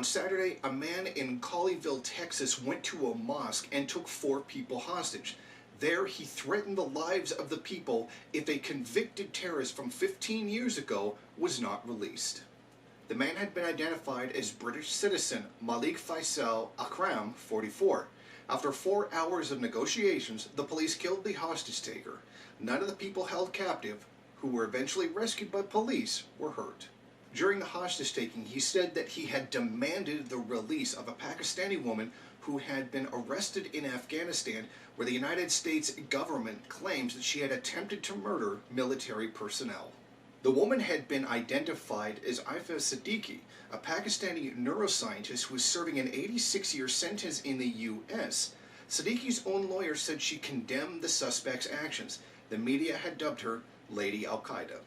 Saturday, a man in Colleyville, Texas went to a mosque and took 4 people hostage. There, he threatened the lives of the people if a convicted terrorist from 15 years ago was not released. The man had been identified as British citizen Malik Faisal Akram, 44. After 4 hours of negotiations, the police killed the hostage taker. None of the people held captive, who were eventually rescued by police, were hurt. During the hostage-taking, he said that he had demanded the release of a Pakistani woman who had been arrested in Afghanistan, where the United States government claims that she had attempted to murder military personnel. The woman had been identified as Aifa Siddiqui, a Pakistani neuroscientist who was serving an 86-year sentence in the U.S. Siddiqui's own lawyer said she condemned the suspect's actions. The media had dubbed her Lady Al-Qaeda.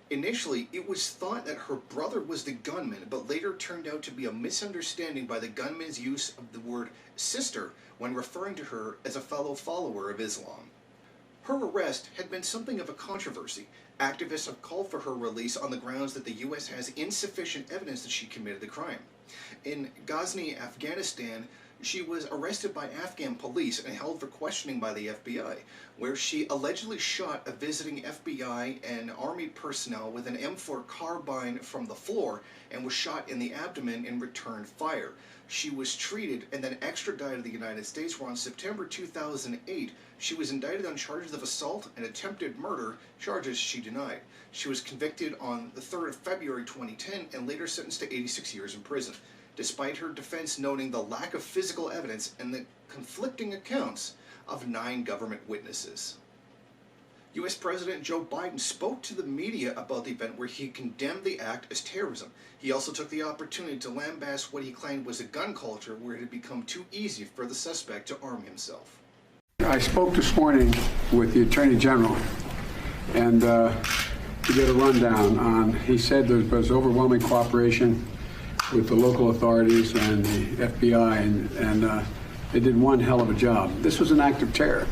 Initially, it was thought that her brother was the gunman, but later turned out to be a misunderstanding by the gunman's use of the word sister when referring to her as a fellow follower of Islam. Her arrest had been something of a controversy. Activists have called for her release on the grounds that the U.S. has insufficient evidence that she committed the crime. In Ghazni, Afghanistan, she was arrested by Afghan police and held for questioning by the FBI, where she allegedly shot a visiting FBI and Army personnel with an M4 carbine from the floor and was shot in the abdomen and returned fire. She was treated and then extradited to the United States, where on September 2008, she was indicted on charges of assault and attempted murder, charges she denied. She was convicted on the 3rd of February 2010 and later sentenced to 86 years in prison, despite her defense noting the lack of physical evidence and the conflicting accounts of 9 government witnesses. U.S. President Joe Biden spoke to the media about the event, where he condemned the act as terrorism. He also took the opportunity to lambast what he claimed was a gun culture where it had become too easy for the suspect to arm himself. I spoke this morning with the Attorney General and to get a rundown on, he said there was overwhelming cooperation with the local authorities and the FBI, and they did one hell of a job. This was an act of terror.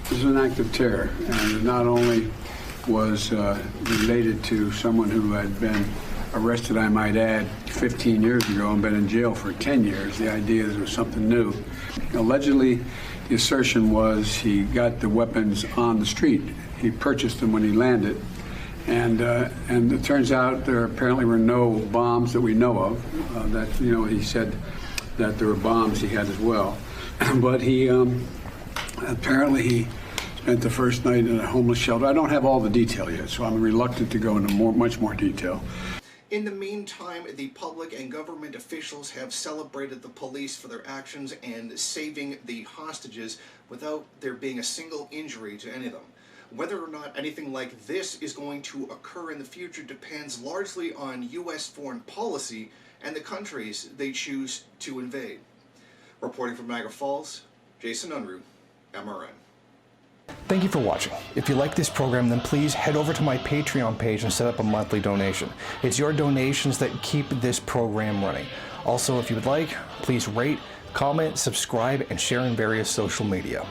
This was an act of terror, and it not only was related to someone who had been arrested, I might add, 15 years ago and been in jail for 10 years. The idea that it was something new. Allegedly, the assertion was he got the weapons on the street. He purchased them when he landed. And it turns out there apparently were no bombs that we know of. That, you know, he said that there were bombs he had as well. But he apparently he spent the first night in a homeless shelter. I don't have all the detail yet, so I'm reluctant to go into much more detail. In the meantime, the public and government officials have celebrated the police for their actions and saving the hostages without there being a single injury to any of them. Whether or not anything like this is going to occur in the future depends largely on U.S. foreign policy and the countries they choose to invade. Reporting from Niagara Falls, Jason Unruhe, MRN. Thank you for watching. If you like this program, then please head over to my Patreon page and set up a monthly donation. It's your donations that keep this program running. Also, if you would like, please rate, comment, subscribe, and share in various social media.